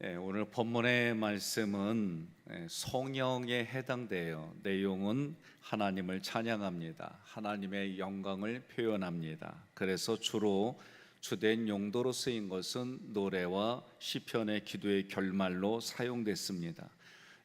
오늘 본문의 말씀은 성령에 해당돼요. 내용은 하나님을 찬양합니다. 하나님의 영광을 표현합니다. 그래서 주로 주된 용도로 쓰인 것은 노래와 시편의 기도의 결말로 사용됐습니다.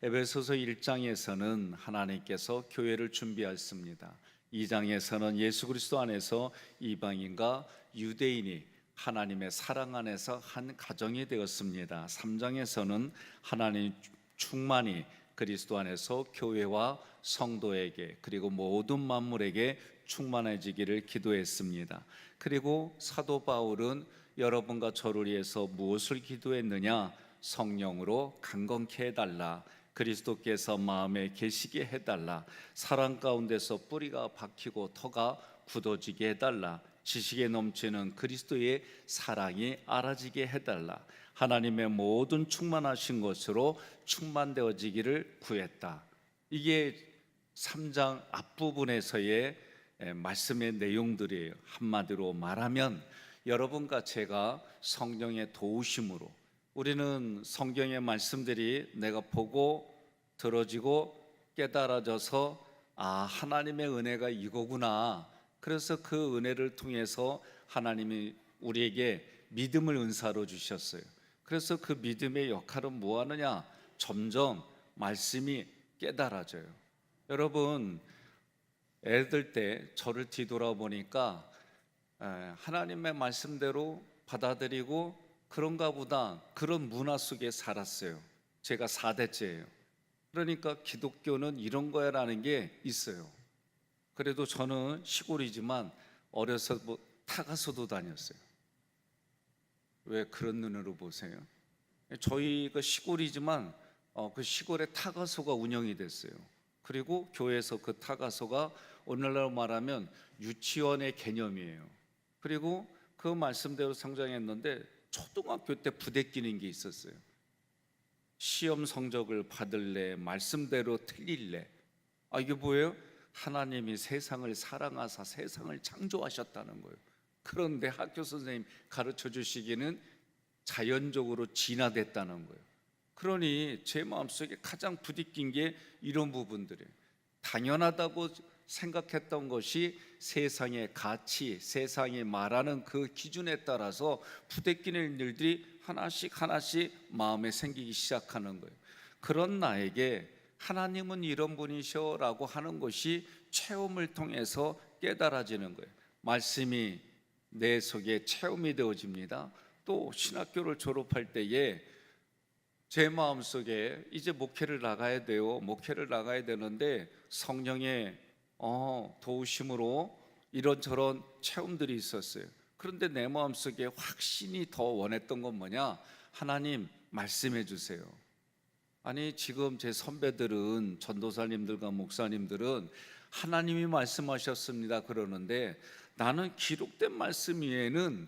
에베소서 1장에서는 하나님께서 교회를 준비하였습니다. 2장에서는 예수 그리스도 안에서 이방인과 유대인이 하나님의 사랑 안에서 한 가정이 되었습니다. 3장에서는 하나님 충만이 그리스도 안에서 교회와 성도에게 그리고 모든 만물에게 충만해지기를 기도했습니다. 그리고 사도 바울은 여러분과 저를 위해서 무엇을 기도했느냐? 성령으로 강건케 해달라, 그리스도께서 마음에 계시게 해달라, 사랑 가운데서 뿌리가 박히고 터가 굳어지게 해달라, 지식에 넘치는 그리스도의 사랑이 알아지게 해달라, 하나님의 모든 충만하신 것으로 충만되어지기를 구했다. 이게 3장 앞부분에서의 말씀의 내용들이에요. 한마디로 말하면 여러분과 제가 성령의 도우심으로, 우리는 성경의 말씀들이 내가 보고 들어지고 깨달아져서 하나님의 은혜가 이거구나, 그래서 그 은혜를 통해서 하나님이 우리에게 믿음을 은사로 주셨어요. 그래서 그 믿음의 역할은 뭐하느냐? 점점 말씀이 깨달아져요. 여러분, 애들 때 저를 뒤돌아보니까 하나님의 말씀대로 받아들이고 그런가 보다, 그런 문화 속에 살았어요. 제가 4대째예요. 그러니까 기독교는 이런 거야 라는 게 있어요. 그래도 저는 시골이지만 어려서 타가서도 다녔어요. 왜 그런 눈으로 보세요? 저희가 시골이지만 그 시골에 타가소가 운영이 됐어요. 그리고 교회에서 그 타가소가 오늘날 말하면 유치원의 개념이에요. 그리고 그 말씀대로 성장했는데 초등학교 때 부대끼는 게 있었어요. 시험 성적을 받을래, 말씀대로 틀릴래. 이게 뭐예요? 하나님이 세상을 사랑하사 세상을 창조하셨다는 거예요. 그런데 학교 선생님 가르쳐 주시기는 자연적으로 진화됐다는 거예요. 그러니 제 마음속에 가장 부딪힌 게 이런 부분들이에요. 당연하다고 생각했던 것이 세상의 가치, 세상이 말하는 그 기준에 따라서 부대끼는 일들이 하나씩 하나씩 마음에 생기기 시작하는 거예요. 그런 나에게 하나님은 이런 분이셔 라고 하는 것이 체험을 통해서 깨달아지는 거예요. 말씀이 내 속에 체험이 되어집니다. 또 신학교를 졸업할 때에 제 마음속에 이제 목회를 나가야 돼요. 목회를 나가야 되는데 성령의 도우심으로 이런저런 체험들이 있었어요. 그런데 내 마음속에 확신이 더 원했던 건 뭐냐? 하나님 말씀해 주세요. 아니, 지금 제 선배들은, 전도사님들과 목사님들은 하나님이 말씀하셨습니다 그러는데 나는 기록된 말씀 위에는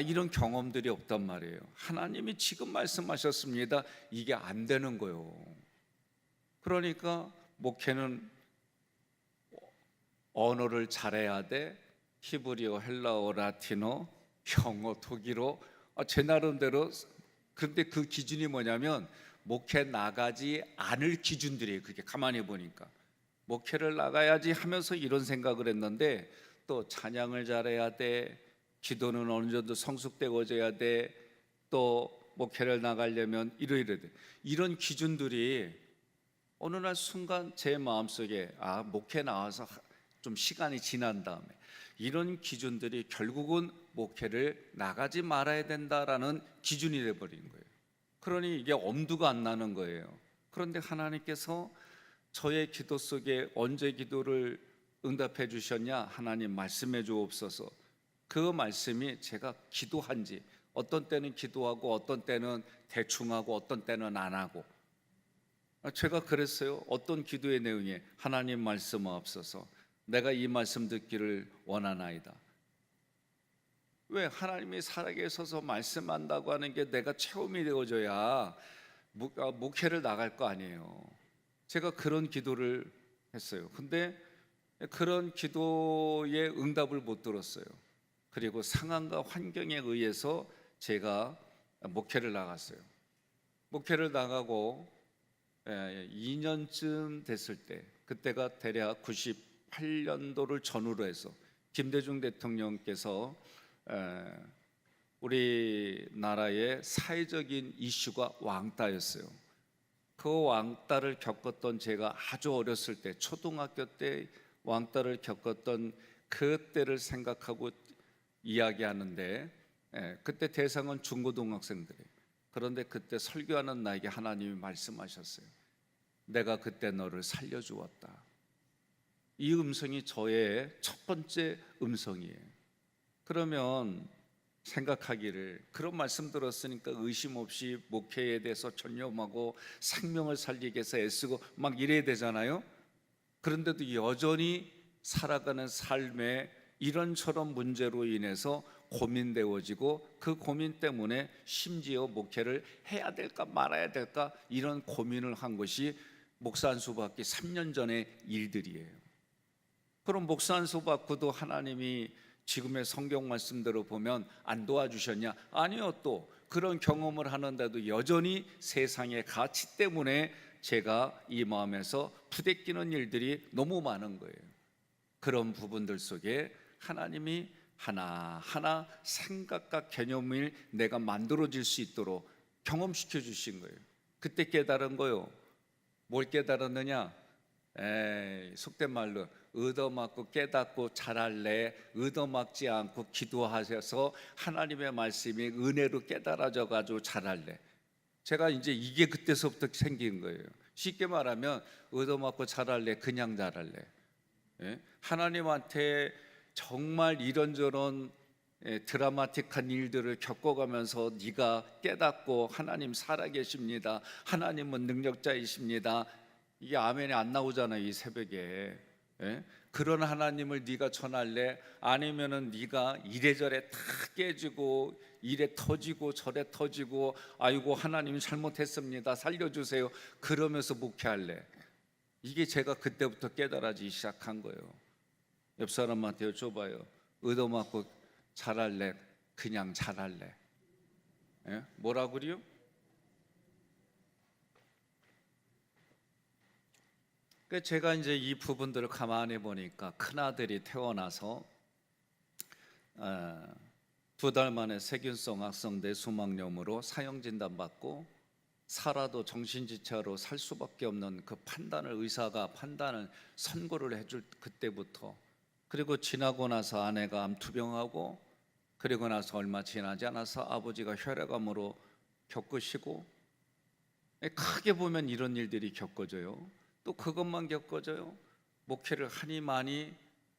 이런 경험들이 없단 말이에요. 하나님이 지금 말씀하셨습니다, 이게 안 되는 거예요. 그러니까 목회는 언어를 잘해야 돼. 히브리어, 헬라어, 라틴어, 영어, 독일어, 제 나름대로. 그런데 그 기준이 뭐냐면 목회 나가지 않을 기준들이에요. 그게 가만히 보니까 목회를 나가야지 하면서 이런 생각을 했는데, 또 찬양을 잘해야 돼, 기도는 어느 정도 성숙되어져야 돼, 또 목회를 나가려면 이러이러야 돼, 이런 기준들이 어느 날 순간 제 마음속에 목회 나와서 좀 시간이 지난 다음에 이런 기준들이 결국은 목회를 나가지 말아야 된다라는 기준이 돼버린 거예요. 그러니 이게 엄두가 안 나는 거예요. 그런데 하나님께서 저의 기도 속에 언제 기도를 응답해 주셨냐? 하나님 말씀해 주옵소서. 그 말씀이 제가 기도한지, 어떤 때는 기도하고 어떤 때는 대충 하고 어떤 때는 안 하고, 제가 그랬어요. 어떤 기도의 내용에 하나님 말씀하옵소서, 내가 이 말씀 듣기를 원하나이다. 왜? 하나님이 살아계셔서 말씀한다고 하는 게 내가 체험이 되어져야 목회를 나갈 거 아니에요. 제가 그런 기도를 했어요. 근데 그런 기도의 응답을 못 들었어요. 그리고 상황과 환경에 의해서 제가 목회를 나갔어요. 목회를 나가고 2년쯤 됐을 때, 그때가 대략 98년도를 전후로 해서 김대중 대통령께서 우리나라의 사회적인 이슈가 왕따였어요. 그 왕따를 겪었던 제가 아주 어렸을 때, 초등학교 때 왕따를 겪었던 그때를 생각하고 이야기하는데, 그때 대상은 중고등학생들이에요. 그런데 그때 설교하는 나에게 하나님이 말씀하셨어요. 내가 그때 너를 살려주었다. 이 음성이 저의 첫 번째 음성이에요. 그러면 생각하기를, 그런 말씀 들었으니까 의심 없이 목회에 대해서 전념하고 생명을 살리기 위해서 애쓰고 막 이래야 되잖아요. 그런데도 여전히 살아가는 삶에 이런저런 문제로 인해서 고민되어지고, 그 고민 때문에 심지어 목회를 해야 될까 말아야 될까 이런 고민을 한 것이 목사 안수 받기 3년 전의 일들이에요. 그럼 목사 안수 받고도 하나님이 지금의 성경 말씀대로 보면 안 도와주셨냐? 아니요. 또 그런 경험을 하는데도 여전히 세상의 가치 때문에 제가 이 마음에서 부대끼는 일들이 너무 많은 거예요. 그런 부분들 속에 하나님이 하나하나 생각과 개념을 내가 만들어질 수 있도록 경험시켜 주신 거예요. 그때 깨달은 거요. 뭘 깨달았느냐? 속된 말로 얻어맞고 깨닫고 잘할래, 얻어맞지 않고 기도하셔서 하나님의 말씀이 은혜로 깨달아져 가지고 잘할래. 제가 이제 이게 그때서부터 생긴 거예요. 쉽게 말하면 얻어맞고 잘할래, 그냥 잘할래. 하나님한테 정말 이런저런 드라마틱한 일들을 겪어가면서 네가 깨닫고 하나님 살아계십니다, 하나님은 능력자이십니다, 이게 아멘이 안 나오잖아요, 이 새벽에. 그런 하나님을 네가 전할래? 아니면은 네가 이래저래 다 깨지고 이래 터지고 저래 터지고 아이고 하나님 잘못했습니다, 살려주세요, 그러면서 목회할래? 이게 제가 그때부터 깨달아지기 시작한 거예요. 옆 사람한테 여쭤봐요. 얻어맞고 잘할래, 그냥 잘할래? 뭐라 그래요? 제가 이제 이 부분들을 가만히 보니까 큰아들이 태어나서 2달 만에 세균성 악성 뇌수막염으로 사형 진단받고 살아도 정신지체로 살 수밖에 없는 그 판단을, 의사가 판단을 선고를 해줄 그때부터, 그리고 지나고 나서 아내가 암투병하고, 그리고 나서 얼마 지나지 않아서 아버지가 혈액암으로 겪으시고, 크게 보면 이런 일들이 겪어져요. 또 그것만 겪어져요. 목회를 하니 많이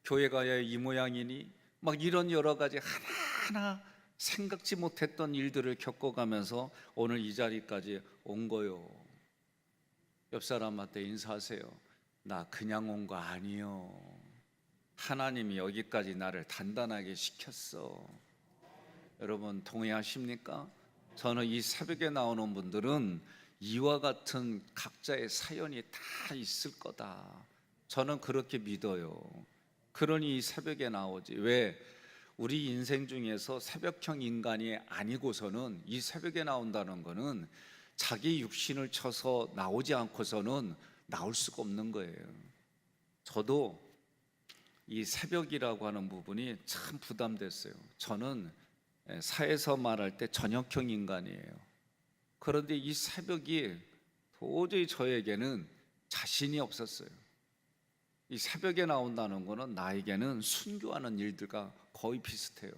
교회 가야 이 모양이니 막 이런 여러 가지 하나하나 생각지 못했던 일들을 겪어가면서 오늘 이 자리까지 온 거요. 옆 사람한테 인사하세요. 나 그냥 온 거 아니요. 하나님이 여기까지 나를 단단하게 시켰어. 여러분 동의하십니까? 저는 이 새벽에 나오는 분들은 이와 같은 각자의 사연이 다 있을 거다, 저는 그렇게 믿어요. 그러니 이 새벽에 나오지. 왜? 우리 인생 중에서 새벽형 인간이 아니고서는 이 새벽에 나온다는 거는 자기 육신을 쳐서 나오지 않고서는 나올 수가 없는 거예요. 저도 이 새벽이라고 하는 부분이 참 부담됐어요. 저는 사에서 말할 때 저녁형 인간이에요. 그런데 이 새벽이 도저히 저에게는 자신이 없었어요. 이 새벽에 나온다는 것은 나에게는 순교하는 일들과 거의 비슷해요.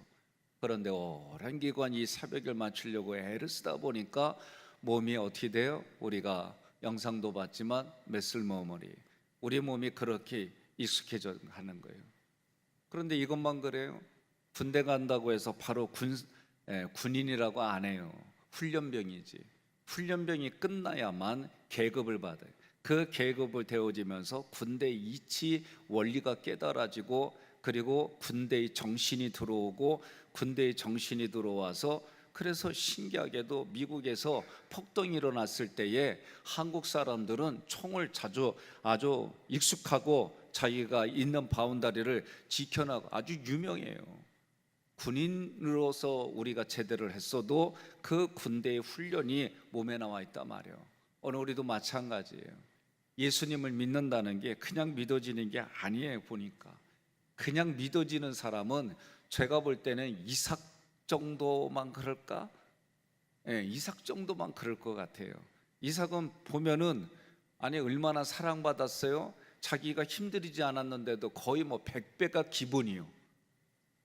그런데 오랜 기간 이 새벽을 맞추려고 애를 쓰다 보니까 몸이 어떻게 돼요? 우리가 영상도 봤지만 메슬머머리, 우리 몸이 그렇게 익숙해져 가는 거예요. 그런데 이것만 그래요? 군대 간다고 해서 바로 군인이라고 안 해요. 훈련병이지. 훈련병이 끝나야만 계급을 받아요. 그 계급을 되어지면서 군대의 이치 원리가 깨달아지고, 그리고 군대의 정신이 들어오고, 군대의 정신이 들어와서, 그래서 신기하게도 미국에서 폭동이 일어났을 때에 한국 사람들은 총을 아주 익숙하고 자기가 있는 바운다리를 지켜나고 아주 유명해요. 군인으로서 우리가 제대를 했어도 그 군대의 훈련이 몸에 나와 있단 말이에요. 오늘 우리도 마찬가지예요. 예수님을 믿는다는 게 그냥 믿어지는 게 아니에요. 보니까 그냥 믿어지는 사람은 제가 볼 때는 이삭 정도만 그럴까? 이삭 정도만 그럴 것 같아요. 이삭은 보면은 아니 얼마나 사랑받았어요? 자기가 힘들이지 않았는데도 거의 뭐 100배가 기본이요.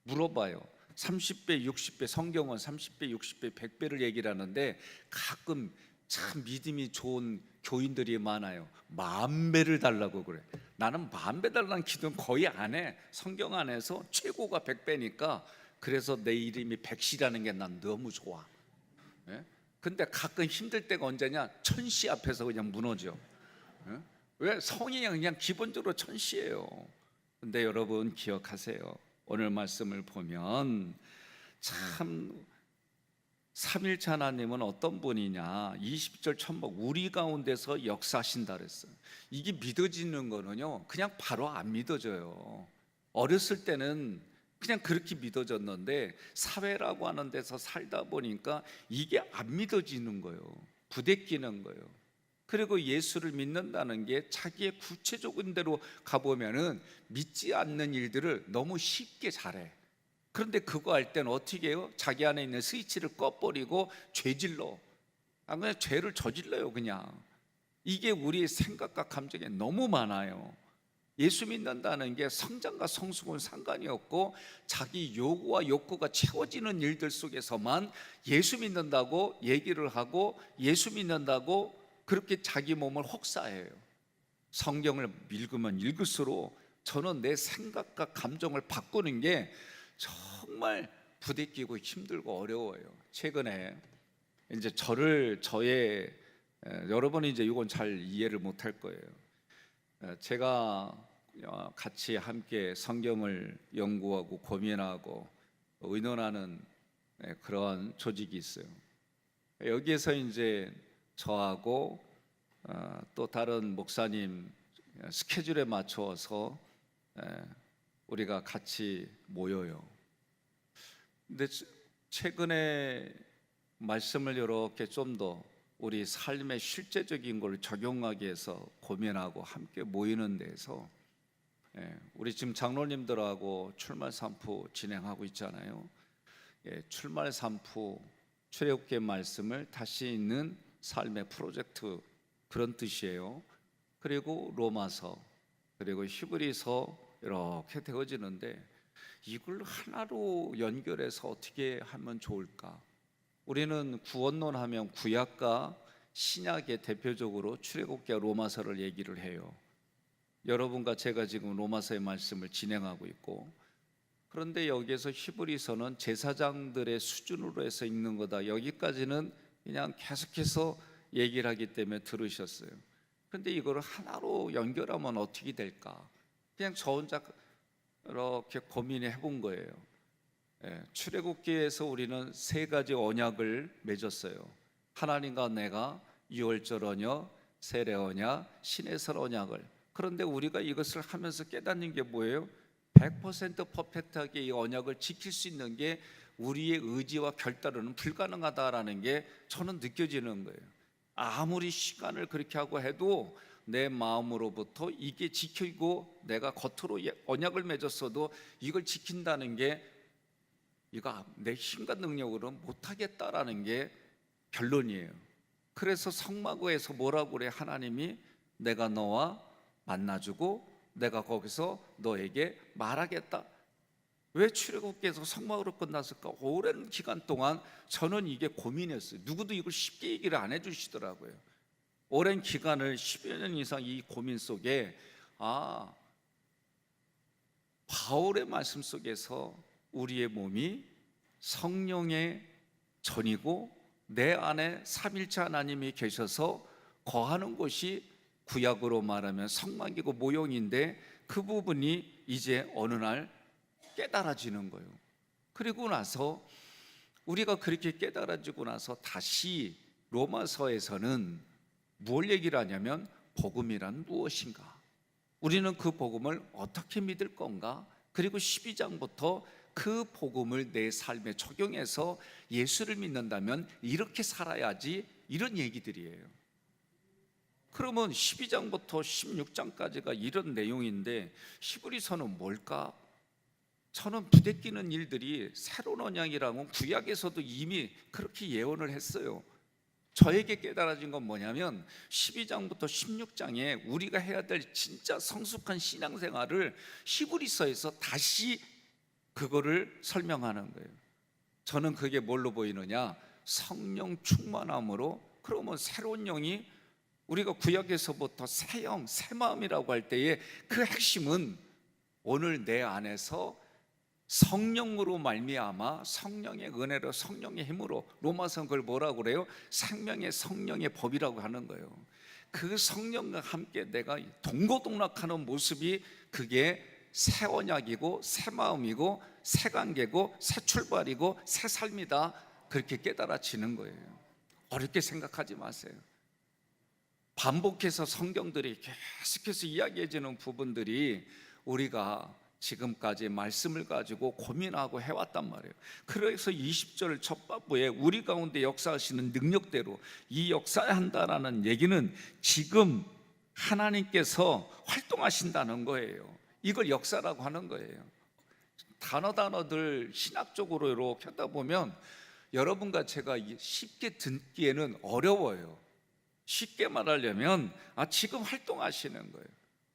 물어봐요. 30배, 60배, 성경은 30배, 60배, 100배를 얘기를 하는데 가끔 참 믿음이 좋은 교인들이 많아요. 10,000배를 달라고 그래. 나는 10,000배 달라는 기도는 거의 안 해. 성경 안에서 최고가 100배니까 그래서 내 이름이 백시라는 게 난 너무 좋아. 근데 가끔 힘들 때가 언제냐? 천시 앞에서 그냥 무너져. 왜? 성이 그냥 기본적으로 천시예요. 근데 여러분 기억하세요. 오늘 말씀을 보면 참 삼일체 하나님은 어떤 분이냐? 20절 천복 우리 가운데서 역사하신다 그랬어요. 이게 믿어지는 거는요 그냥 바로 안 믿어져요. 어렸을 때는 그냥 그렇게 믿어졌는데 사회라고 하는 데서 살다 보니까 이게 안 믿어지는 거예요. 부대끼는 거예요. 그리고 예수를 믿는다는 게 자기의 구체적인 대로 가보면은 믿지 않는 일들을 너무 쉽게 잘해. 그런데 그거 할 때는 어떻게 해요? 자기 안에 있는 스위치를 꺼버리고 죄질러. 그냥 죄를 저질러요 그냥. 이게 우리의 생각과 감정에 너무 많아요. 예수 믿는다는 게 성장과 성숙은 상관이 없고 자기 요구와 욕구가 채워지는 일들 속에서만 예수 믿는다고 얘기를 하고 예수 믿는다고 그렇게 자기 몸을 혹사해요. 성경을 읽으면 읽을수록 저는 내 생각과 감정을 바꾸는 게 정말 부대끼고 힘들고 어려워요. 최근에 이제 저의 여러분이 이제 이건 잘 이해를 못할 거예요. 제가 같이 함께 성경을 연구하고 고민하고 의논하는 그런 조직이 있어요. 여기에서 이제 저하고 또 다른 목사님 스케줄에 맞춰서 우리가 같이 모여요. 근데 최근에 말씀을 이렇게 좀 더 우리 삶의 실제적인 걸 적용하기 위해서 고민하고 함께 모이는 데서 우리 지금 장로님들하고 출말 산푸 진행하고 있잖아요. 출말 산푸 출애굽기 말씀을 다시 읽는 삶의 프로젝트 그런 뜻이에요. 그리고 로마서 그리고 히브리서 이렇게 되어지는데 이걸 하나로 연결해서 어떻게 하면 좋을까? 우리는 구원론 하면 구약과 신약의 대표적으로 출애굽기와 로마서를 얘기를 해요. 여러분과 제가 지금 로마서의 말씀을 진행하고 있고, 그런데 여기에서 히브리서는 제사장들의 수준으로 해서 읽는 거다. 여기까지는 그냥 계속해서 얘기를 하기 때문에 들으셨어요. 그런데 이거를 하나로 연결하면 어떻게 될까? 그냥 저 혼자 이렇게 고민해 본 거예요. 출애굽기에서 우리는 세 가지 언약을 맺었어요. 하나님과 내가 유월절 언약, 세례 언약, 신해설 언약을. 그런데 우리가 이것을 하면서 깨닫는 게 뭐예요? 100% 퍼펙트하게 이 언약을 지킬 수 있는 게 우리의 의지와 결단으로는 불가능하다라는 게 저는 느껴지는 거예요. 아무리 시간을 그렇게 하고 해도 내 마음으로부터 이게 지키고 내가 겉으로 언약을 맺었어도 이걸 지킨다는 게 이거 내 힘과 능력으로 못하겠다라는 게 결론이에요. 그래서 성막에서 뭐라고 그래? 하나님이 내가 너와 만나주고 내가 거기서 너에게 말하겠다. 왜 출애굽기에서 성막으로 끝났을까? 오랜 기간 동안 저는 이게 고민했어요. 누구도 이걸 쉽게 얘기를 안 해주시더라고요. 오랜 기간을 10여 년 이상 이 고민 속에 바울의 말씀 속에서 우리의 몸이 성령의 전이고 내 안에 삼일체 하나님이 계셔서 거하는 곳이 구약으로 말하면 성막이고 모형인데 그 부분이 이제 어느 날 깨달아지는 거예요. 그리고 나서 우리가 그렇게 깨달아지고 나서 다시 로마서에서는 무엇 얘기를 하냐면 복음이란 무엇인가? 우리는 그 복음을 어떻게 믿을 건가? 그리고 12장부터 그 복음을 내 삶에 적용해서 예수를 믿는다면 이렇게 살아야지, 이런 얘기들이에요. 그러면 12장부터 16장까지가 이런 내용인데 히브리서는 뭘까? 저는 부대끼는 일들이 새로운 언약이라고 구약에서도 이미 그렇게 예언을 했어요. 저에게 깨달아진 건 뭐냐면 12장부터 16장에 우리가 해야 될 진짜 성숙한 신앙생활을 히브리서에서 다시 그거를 설명하는 거예요. 저는 그게 뭘로 보이느냐? 성령 충만함으로. 그러면 새로운 영이, 우리가 구약에서부터 새 영, 새 마음이라고 할 때에 그 핵심은 오늘 내 안에서 성령으로 말미암아 성령의 은혜로 성령의 힘으로, 로마서는 그걸 뭐라고 그래요? 생명의 성령의 법이라고 하는 거예요. 그 성령과 함께 내가 동고동락하는 모습이 그게 새 언약이고 새 마음이고 새 관계고 새 출발이고 새 삶이다, 그렇게 깨달아지는 거예요. 어렵게 생각하지 마세요. 반복해서 성경들이 계속해서 이야기해주는 부분들이 우리가 지금까지 말씀을 가지고 고민하고 해왔단 말이에요. 그래서 20절 첫바부에 우리 가운데 역사하시는 능력대로 이 역사한다라는 얘기는 지금 하나님께서 활동하신다는 거예요. 이걸 역사라고 하는 거예요. 단어들 신학적으로 이렇게 하다 보면 여러분과 제가 쉽게 듣기에는 어려워요. 쉽게 말하려면 지금 활동하시는 거예요.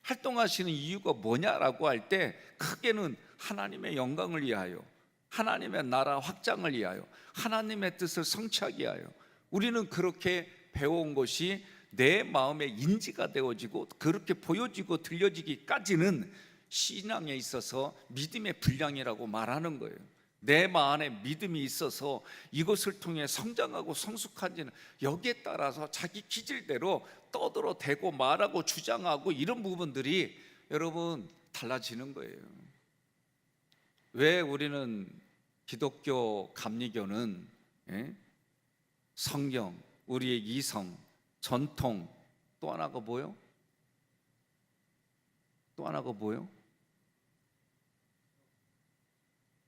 활동하시는 이유가 뭐냐라고 할 때 크게는 하나님의 영광을 위하여, 하나님의 나라 확장을 위하여, 하나님의 뜻을 성취하기 위하여, 우리는 그렇게 배워온 것이 내 마음에 인지가 되어지고 그렇게 보여지고 들려지기까지는 신앙에 있어서 믿음의 분량이라고 말하는 거예요. 내 마음에 믿음이 있어서 이것을 통해 성장하고 성숙한지는 여기에 따라서 자기 기질대로 떠들어대고 말하고 주장하고 이런 부분들이 여러분 달라지는 거예요. 왜 우리는 기독교 감리교는 성경, 우리의 이성, 전통, 또 하나가 뭐요? 또 하나가 뭐요?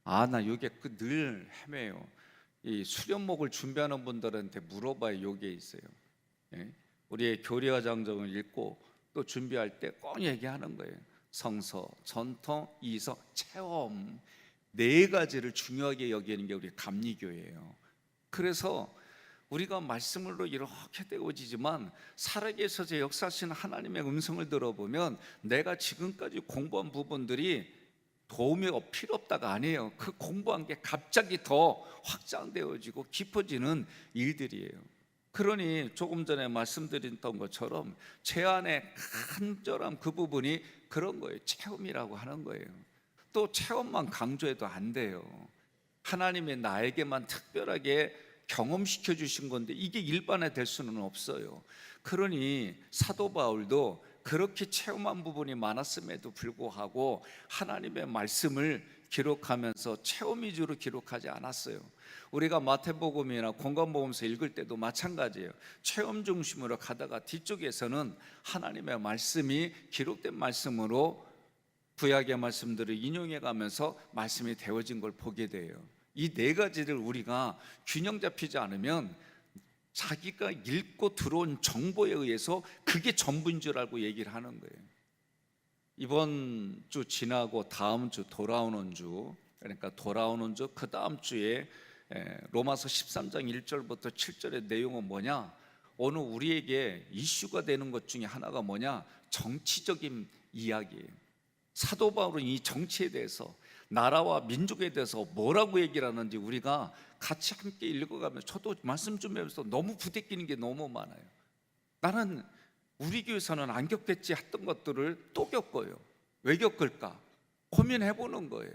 나 이게 늘 헤매요. 이 수련목을 준비하는 분들한테 물어봐야 요게 있어요. 우리의 교리와 장정을 읽고 또 준비할 때 꼭 얘기하는 거예요. 성서, 전통, 이성, 체험, 네 가지를 중요하게 여기는 게 우리 감리교예요. 그래서 우리가 말씀으로 이렇게 되어지지만 살아계셔서 역사하시는 하나님의 음성을 들어보면 내가 지금까지 공부한 부분들이 도움이 필요 없다가 아니에요. 그 공부한 게 갑자기 더 확장되어지고 깊어지는 일들이에요. 그러니 조금 전에 말씀드렸던 것처럼 제 안에 간절한 그 부분이 그런 거예요. 체험이라고 하는 거예요. 또 체험만 강조해도 안 돼요. 하나님이 나에게만 특별하게 경험시켜 주신 건데 이게 일반화 될 수는 없어요. 그러니 사도 바울도 그렇게 체험한 부분이 많았음에도 불구하고 하나님의 말씀을 기록하면서 체험 위주로 기록하지 않았어요. 우리가 마태복음이나 공관복음서 읽을 때도 마찬가지예요. 체험 중심으로 가다가 뒤쪽에서는 하나님의 말씀이 기록된 말씀으로 구약의 말씀들을 인용해 가면서 말씀이 되어진 걸 보게 돼요. 이 네 가지를 우리가 균형 잡히지 않으면 자기가 읽고 들어온 정보에 의해서 그게 전부인 줄 알고 얘기를 하는 거예요. 이번 주 지나고 다음 주 돌아오는 주, 그러니까 돌아오는 주 그 다음 주에 로마서 13장 1절부터 7절의 내용은 뭐냐? 오늘 우리에게 이슈가 되는 것 중에 하나가 뭐냐? 정치적인 이야기예요. 사도 바울은 이 정치에 대해서, 나라와 민족에 대해서 뭐라고 얘기를 하는지 우리가 같이 함께 읽어가면, 저도 말씀 준비하면서 너무 부대끼는 게 너무 많아요. 나는 우리 교회에서는 안 겪겠지 했던 것들을 또 겪어요. 왜 겪을까? 고민해보는 거예요.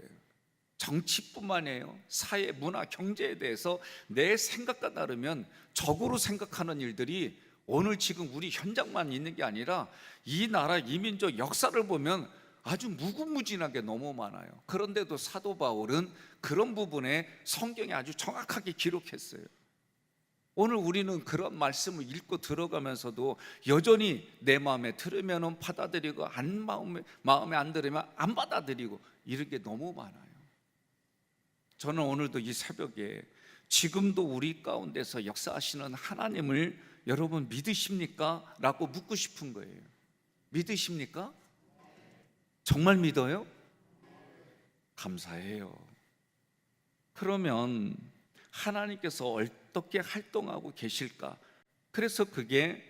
정치뿐만이에요. 사회, 문화, 경제에 대해서 내 생각과 다르면 적으로 생각하는 일들이 오늘 지금 우리 현장만 있는 게 아니라 이 나라, 이 민족 역사를 보면 아주 무궁무진하게 너무 많아요. 그런데도 사도 바울은 그런 부분에 성경에 아주 정확하게 기록했어요. 오늘 우리는 그런 말씀을 읽고 들어가면서도 여전히 내 마음에 들으면 받아들이고 마음에 안 들으면 안 받아들이고 이런 게 너무 많아요. 저는 오늘도 이 새벽에 지금도 우리 가운데서 역사하시는 하나님을 여러분 믿으십니까? 라고 묻고 싶은 거예요. 믿으십니까? 정말 믿어요? 감사해요. 그러면 하나님께서 어떻게 활동하고 계실까? 그래서 그게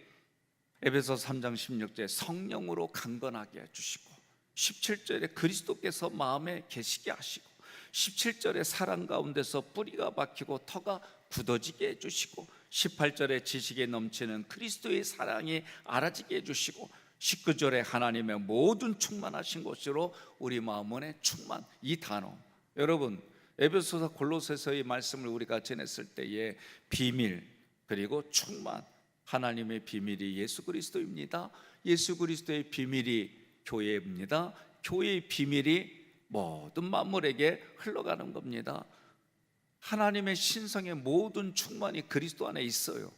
에베소 3장 16절에 성령으로 강건하게 해주시고, 17절에 그리스도께서 마음에 계시게 하시고, 17절에 사랑 가운데서 뿌리가 박히고 터가 굳어지게 해주시고, 18절에 지식에 넘치는 그리스도의 사랑이 알아지게 해주시고, 19절에 하나님의 모든 충만하신 것으로 우리 마음 안에 충만. 이 단어, 여러분 에베소서 골로새서의 말씀을 우리가 전했을 때에 비밀 그리고 충만, 하나님의 비밀이 예수 그리스도입니다. 예수 그리스도의 비밀이 교회입니다. 교회의 비밀이 모든 만물에게 흘러가는 겁니다. 하나님의 신성의 모든 충만이 그리스도 안에 있어요.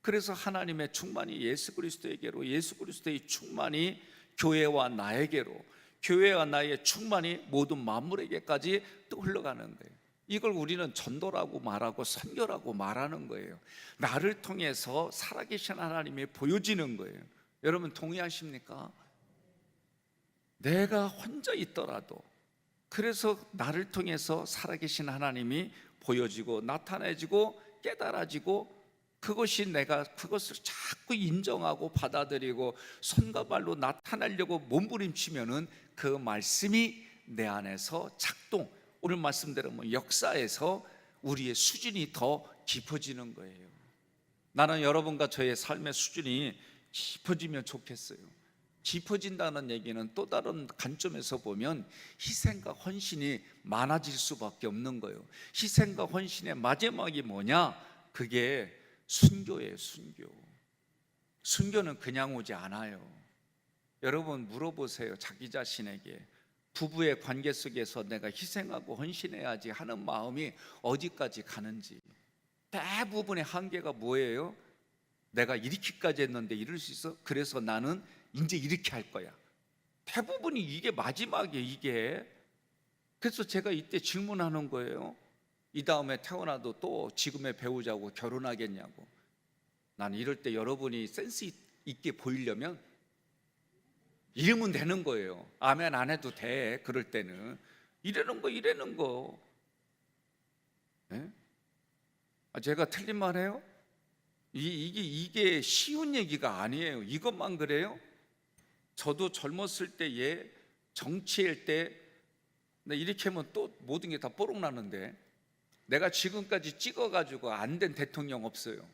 그래서 하나님의 충만이 예수 그리스도에게로, 예수 그리스도의 충만이 교회와 나에게로, 교회와 나의 충만이 모든 만물에게까지 또 흘러가는 거예요. 이걸 우리는 전도라고 말하고 선교라고 말하는 거예요. 나를 통해서 살아계신 하나님이 보여지는 거예요. 여러분 동의하십니까? 내가 혼자 있더라도, 그래서 나를 통해서 살아계신 하나님이 보여지고 나타내지고 깨달아지고, 그것이 내가 그것을 자꾸 인정하고 받아들이고 손과 발로 나타내려고 몸부림치면은 그 말씀이 내 안에서 작동, 오늘 말씀대로 역사에서 우리의 수준이 더 깊어지는 거예요. 나는 여러분과 저의 삶의 수준이 깊어지면 좋겠어요. 깊어진다는 얘기는 또 다른 관점에서 보면 희생과 헌신이 많아질 수밖에 없는 거예요. 희생과 헌신의 마지막이 뭐냐? 그게 순교예요. 순교는 그냥 오지 않아요. 여러분 물어보세요. 자기 자신에게 부부의 관계 속에서 내가 희생하고 헌신해야지 하는 마음이 어디까지 가는지. 대부분의 한계가 뭐예요? 내가 이렇게까지 했는데 이럴 수 있어? 그래서 나는 이제 이렇게 할 거야. 대부분이 이게 마지막이에요. 이게. 그래서 제가 이때 질문하는 거예요. 이 다음에 태어나도 또 지금의 배우자고 결혼하겠냐고. 난 이럴 때 여러분이 센스 있게 보이려면 이러면 되는 거예요. 아멘 안 해도 돼. 그럴 때는 이래는 거. 네? 제가 틀린 말 해요? 이게 쉬운 얘기가 아니에요. 이것만 그래요? 저도 젊었을 때에 정치할 때 이렇게 하면 또 모든 게 다 뽀록 나는데, 내가 지금까지 찍어가지고 안 된 대통령 없어요.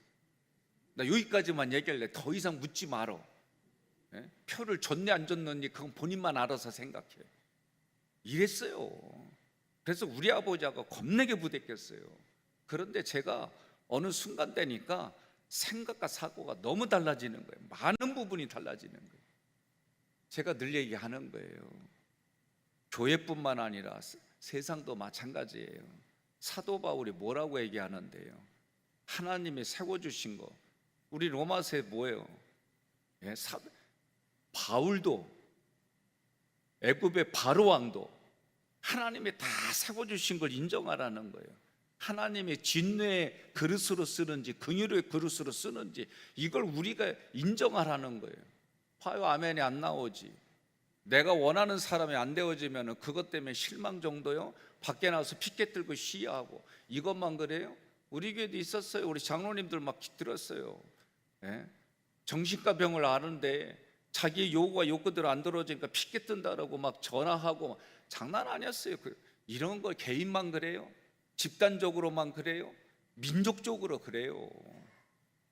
나 여기까지만 얘기할래. 더 이상 묻지 말어. 표를 줬네 안 줬는지 그건 본인만 알아서 생각해. 이랬어요. 그래서 우리 아버지가 겁나게 부대꼈어요. 그런데 제가 어느 순간 되니까 생각과 사고가 너무 달라지는 거예요. 많은 부분이 달라지는 거예요. 제가 늘 얘기하는 거예요. 교회뿐만 아니라 세상도 마찬가지예요. 사도 바울이 뭐라고 얘기하는데요? 하나님이 세워주신 거. 우리 로마서에 뭐예요? 바울도, 애굽의 바로 왕도 하나님이 다 세워주신 걸 인정하라는 거예요. 하나님의 진노의 그릇으로 쓰는지 긍휼의 그릇으로 쓰는지 이걸 우리가 인정하라는 거예요. 봐요, 아멘이 안 나오지. 내가 원하는 사람이 안 되어지면 그것 때문에 실망 정도요. 밖에 나와서 피켓 들고 시위하고. 이것만 그래요? 우리 교회도 있었어요. 우리 장로님들 막 들었어요. 정신과 병을 아는데 자기 요구가 요구대로 안 들어지니까 피켓 뜬다라고 막 전화하고. 장난 아니었어요. 이런 걸 개인만 그래요? 집단적으로만 그래요? 민족적으로 그래요.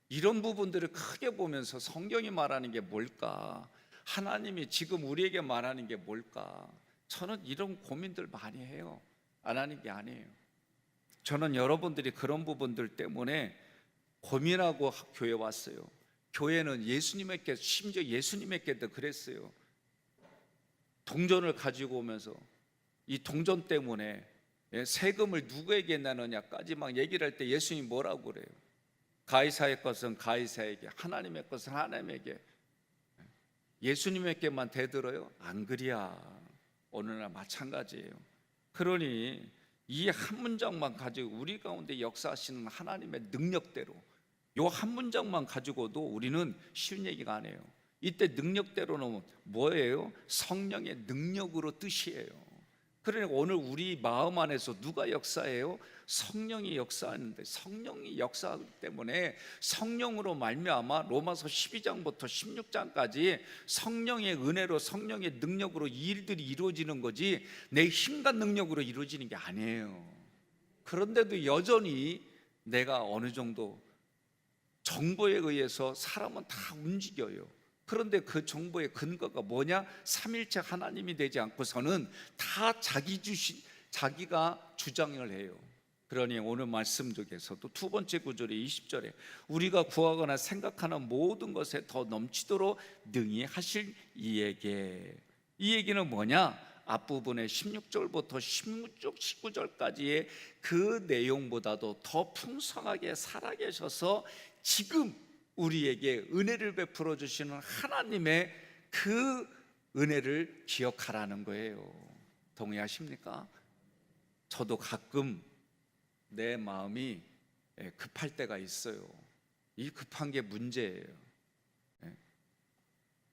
이런 부분들을 크게 보면서 성경이 말하는 게 뭘까? 하나님이 지금 우리에게 말하는 게 뭘까? 저는 이런 고민들 많이 해요. 안 하는 게 아니에요. 저는 여러분들이 그런 부분들 때문에 고민하고 교회 왔어요. 교회는 예수님에게, 심지어 예수님에게도 그랬어요. 동전을 가지고 오면서 이 동전 때문에 세금을 누구에게 내느냐까지 막 얘기를 할 때 예수님이 뭐라고 그래요? 가이사의 것은 가이사에게, 하나님의 것은 하나님에게. 예수님에게만 대들어요? 안 그래야. 오늘날 마찬가지예요. 그러니 이 한 문장만 가지고 우리 가운데 역사하시는 하나님의 능력대로, 요 한 문장만 가지고도 우리는 쉬운 얘기가 아니에요. 이때 능력대로는 뭐예요? 성령의 능력으로 뜻이에요. 그러니까 오늘 우리 마음 안에서 누가 역사해요? 성령이 역사하는데, 성령이 역사하기 때문에 성령으로 말미암아 로마서 12장부터 16장까지 성령의 은혜로, 성령의 능력으로 이 일들이 이루어지는 거지 내 힘과 능력으로 이루어지는 게 아니에요. 그런데도 여전히 내가 어느 정도 정보에 의해서 사람은 다 움직여요. 그런데 그 정보의 근거가 뭐냐? 삼일체 하나님이 되지 않고서는 다 자기가 주장을 해요. 그러니 오늘 말씀 중에서도 두 번째 구절에 20절에 우리가 구하거나 생각하는 모든 것에 더 넘치도록 능히 하실 이에게, 이 얘기는 뭐냐? 앞부분의 16절부터 19절까지의 그 내용보다도 더 풍성하게 살아계셔서 지금 우리에게 은혜를 베풀어 주시는 하나님의 그 은혜를 기억하라는 거예요. 동의하십니까? 저도 가끔 내 마음이 급할 때가 있어요. 이 급한 게 문제예요.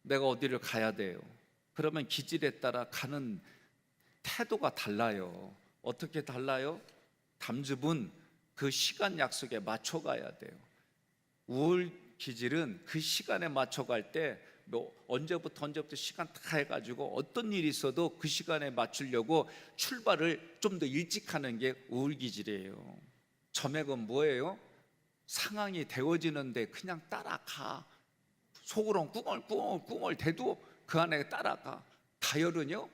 내가 어디를 가야 돼요. 그러면 기질에 따라 가는 태도가 달라요. 어떻게 달라요? 담즙은 그 시간 약속에 맞춰 가야 돼요. 우울 기질은 그 시간에 맞춰 갈 때 뭐 언제부터 시간 다 해가지고 어떤 일이 있어도 그 시간에 맞추려고 출발을 좀 더 일찍 하는 게 우울 기질이에요. 점액은 뭐예요? 상황이 되어지는데 그냥 따라가. 속으로는 꿍얼꿍얼 대도 그 안에 따라가. 다혈은요,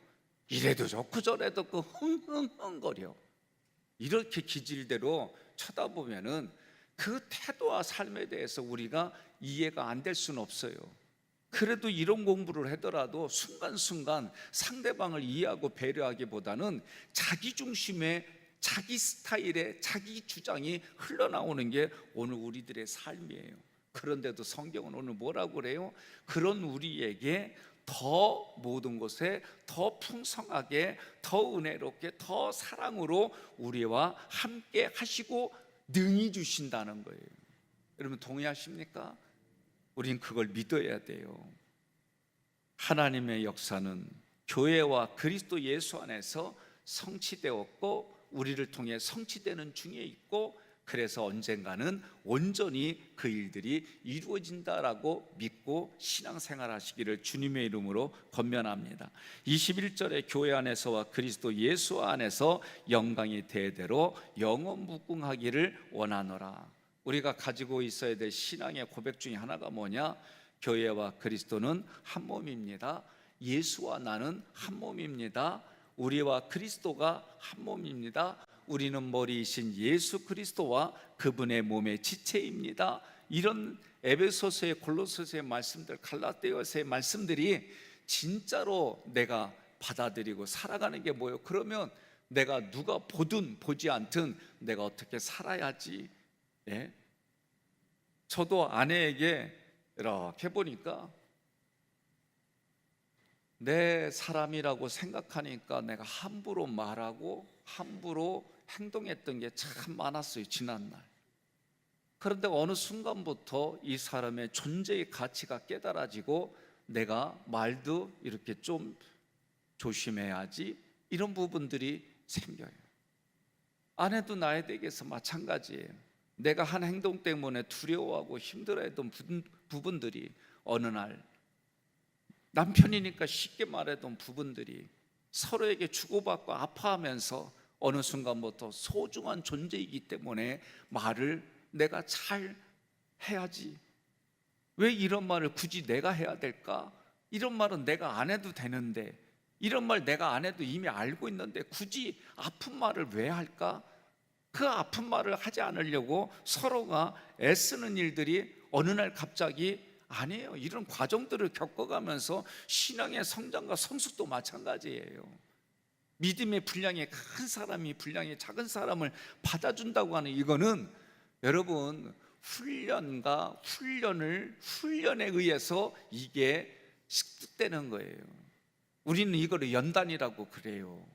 이래도 좋고 저래도 좋고 흥흥흥거려. 이렇게 기질대로 쳐다보면은 그 태도와 삶에 대해서 우리가 이해가 안 될 수는 없어요. 그래도 이런 공부를 하더라도 순간순간 상대방을 이해하고 배려하기보다는 자기 중심의, 자기 스타일의, 자기 주장이 흘러나오는 게 오늘 우리들의 삶이에요. 그런데도 성경은 오늘 뭐라고 그래요? 그런 우리에게 더 모든 것에 더 풍성하게, 더 은혜롭게, 더 사랑으로 우리와 함께 하시고 능히 주신다는 거예요. 여러분 동의하십니까? 우린 그걸 믿어야 돼요. 하나님의 역사는 교회와 그리스도 예수 안에서 성취되었고 우리를 통해 성취되는 중에 있고, 그래서 언젠가는 온전히 그 일들이 이루어진다라고 믿고 신앙생활 하시기를 주님의 이름으로 권면합니다. 21절에 교회 안에서와 그리스도 예수 안에서 영광이 대대로 영원 무궁하기를 원하노라. 우리가 가지고 있어야 될 신앙의 고백 중에 하나가 뭐냐? 교회와 그리스도는 한 몸입니다. 예수와 나는 한 몸입니다. 우리와 그리스도가 한 몸입니다. 우리는 머리이신 예수 그리스도와 그분의 몸의 지체입니다. 이런 에베소서의, 골로새서의 말씀들, 갈라디아서의 말씀들이 진짜로 내가 받아들이고 살아가는 게 뭐예요? 그러면 내가 누가 보든 보지 않든 내가 어떻게 살아야지. 예? 저도 아내에게 이렇게 보니까 내 사람이라고 생각하니까 내가 함부로 말하고 함부로 행동했던 게 참 많았어요, 지난날. 그런데 어느 순간부터 이 사람의 존재의 가치가 깨달아지고 내가 말도 이렇게 좀 조심해야지, 이런 부분들이 생겨요. 아내도 나에 대해서 마찬가지예요. 내가 한 행동 때문에 두려워하고 힘들어했던 부분들이 어느 날 남편이니까 쉽게 말했던 부분들이 서로에게 주고받고 아파하면서 어느 순간부터 소중한 존재이기 때문에 말을 내가 잘 해야지. 왜 이런 말을 굳이 내가 해야 될까? 이런 말은 내가 안 해도 되는데, 이런 말 내가 안 해도 이미 알고 있는데 굳이 아픈 말을 왜 할까? 그 아픈 말을 하지 않으려고 서로가 애쓰는 일들이 어느 날 갑자기 아니에요. 이런 과정들을 겪어가면서 신앙의 성장과 성숙도 마찬가지예요. 믿음의 분량이 큰 사람이 분량이 작은 사람을 받아준다고 하는 이거는 여러분 훈련에 의해서 이게 습득되는 거예요. 우리는 이거를 연단이라고 그래요.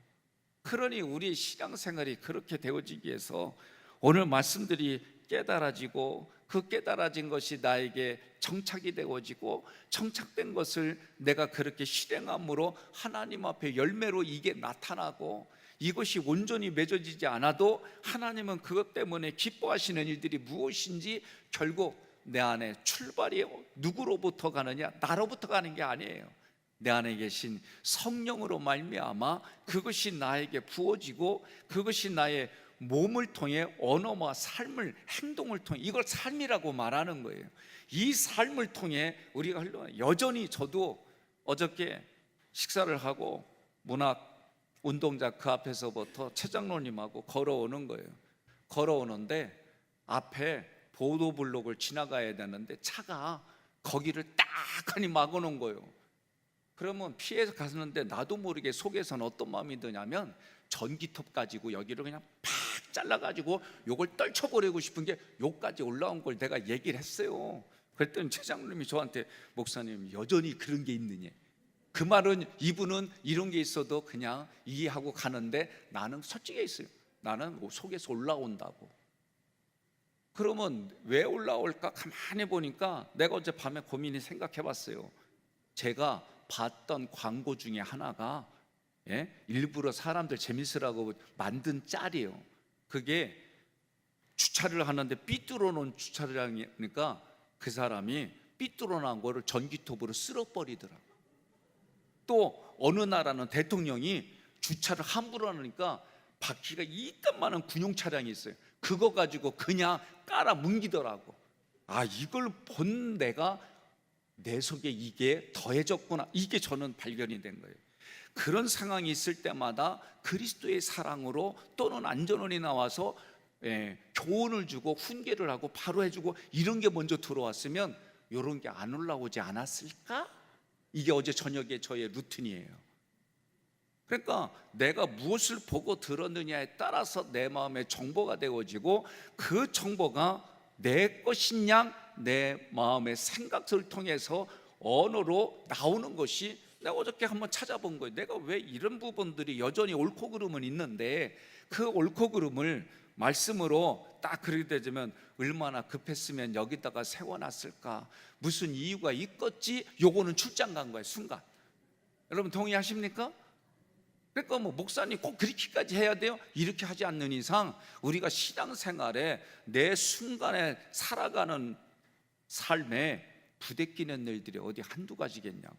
그러니 우리 신앙생활이 그렇게 되어지기 위해서 오늘 말씀들이 깨달아지고 그 깨달아진 것이 나에게 정착이 되어지고 정착된 것을 내가 그렇게 실행함으로 하나님 앞에 열매로 이게 나타나고 이것이 온전히 맺어지지 않아도 하나님은 그것 때문에 기뻐하시는 일들이 무엇인지 결국 내 안에 출발이 누구로부터 가느냐? 나로부터 가는 게 아니에요. 내 안에 계신 성령으로 말미암아 그것이 나에게 부어지고 그것이 나의 몸을 통해 언어와 삶을, 행동을 통해, 이걸 삶이라고 말하는 거예요. 이 삶을 통해 우리가 흘러가는, 여전히 저도 어저께 식사를 하고 문학 운동자 그 앞에서부터 최 장로님하고 걸어오는 거예요. 걸어오는데 앞에 보도블록을 지나가야 되는데 차가 거기를 딱 하니 막아놓은 거예요. 그러면 피해서 가는데 나도 모르게 속에서는 어떤 마음이 드냐면 전기톱 가지고 여기를 그냥 팍 잘라가지고 요걸 떨쳐버리고 싶은 게 요까지 올라온 걸 내가 얘기를 했어요. 그랬더니 최 장로님이 저한테, 목사님 여전히 그런 게 있느냐, 그 말은 이분은 이런 게 있어도 그냥 이해하고 가는데 나는 솔직히 있어요. 나는 속에서 올라온다고. 그러면 왜 올라올까 가만히 보니까 내가 어제 밤에 고민이 생각해 봤어요. 제가 봤던 광고 중에 하나가 일부러 사람들 재밌으라고 만든 짤이에요. 그게 주차를 하는데 삐뚤어 놓은 주차를 하니까 그 사람이 삐뚤어 놓은 거를 전기톱으로 쓸어버리더라고. 또 어느 나라는 대통령이 주차를 함부로 하니까 바퀴가 이딴만한 군용 차량이 있어요. 그거 가지고 그냥 깔아 뭉기더라고. 아, 이걸 본 내가 내 속에 이게 더해졌구나, 이게 저는 발견이 된 거예요. 그런 상황이 있을 때마다 그리스도의 사랑으로 또는 안전원이 나와서 교훈을 주고 훈계를 하고 바로 해주고 이런 게 먼저 들어왔으면 이런 게 안 올라오지 않았을까? 이게 어제 저녁에 저의 루틴이에요. 그러니까 내가 무엇을 보고 들었느냐에 따라서 내 마음의 정보가 되어지고 그 정보가 내 것인 양 내 마음의 생각을 통해서 언어로 나오는 것이, 내가 어저께 한번 찾아본 거예요. 내가 왜 이런 부분들이 여전히 옳고 그름은 있는데 그 옳고 그름을 말씀으로 딱 그렇게 되면 얼마나 급했으면 여기다가 세워놨을까, 무슨 이유가 있겠지, 요거는 출장 간 거예요, 순간. 여러분 동의하십니까? 그러니까 뭐 목사님 꼭 그렇게까지 해야 돼요? 이렇게 하지 않는 이상 우리가 신앙생활에 내 순간에 살아가는 삶에 부대끼는 일들이 어디 한두 가지겠냐고.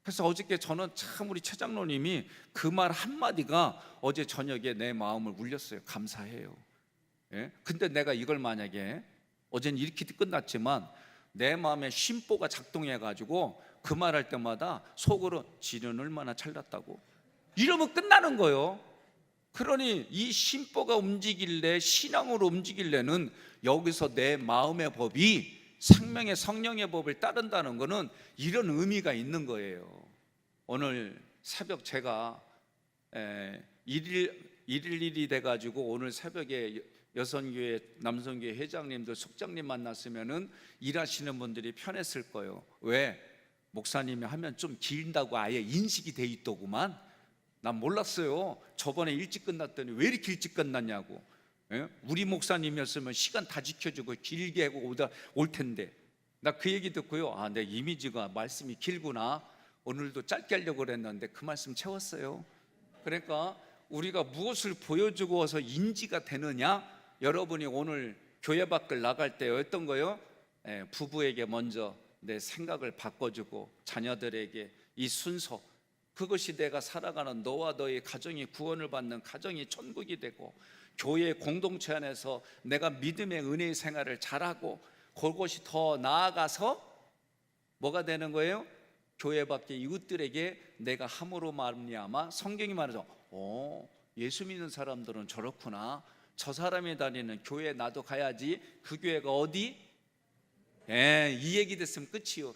그래서 어저께 저는 참 우리 최 장로님이 그 말 한마디가 어제 저녁에 내 마음을 울렸어요. 감사해요. 근데 내가 이걸 만약에 어제는 이렇게 끝났지만 내 마음에 심보가 작동해가지고 그 말할 때마다 속으로 지는 얼마나 잘났다고 이러면 끝나는 거예요. 그러니 이 심보가 움직일래, 신앙으로 움직일래는 여기서 내 마음의 법이 생명의 성령의 법을 따른다는 것은 이런 의미가 있는 거예요. 오늘 새벽 제가 일일이 돼가지고 오늘 새벽에 여성교회, 남성교회 회장님들, 속장님 만났으면은 일하시는 분들이 편했을 거예요. 왜? 목사님이 하면 좀 길다고 아예 인식이 돼 있더구만. 난 몰랐어요. 저번에 일찍 끝났더니 왜 이렇게 일찍 끝났냐고. 우리 목사님이었으면 시간 다 지켜주고 길게 하고 올 텐데. 나 그 얘기 듣고요, 아, 내 이미지가 말씀이 길구나. 오늘도 짧게 하려고 그랬는데 그 말씀 채웠어요. 그러니까 우리가 무엇을 보여주고 와서 인지가 되느냐. 여러분이 오늘 교회 밖을 나갈 때 어떤 거요? 부부에게 먼저 내 생각을 바꿔주고 자녀들에게 이 순서, 그것이 내가 살아가는 너와 너의 가정이 구원을 받는 가정이 천국이 되고, 교회 공동체 안에서 내가 믿음의 은혜의 생활을 잘하고, 그것이 더 나아가서 뭐가 되는 거예요? 교회 밖의 이웃들에게 내가 함으로 말미암아, 성경이 말하죠, 예수 믿는 사람들은 저렇구나, 저 사람이 다니는 교회 나도 가야지. 그 교회가 어디? 이 얘기 됐으면 끝이요.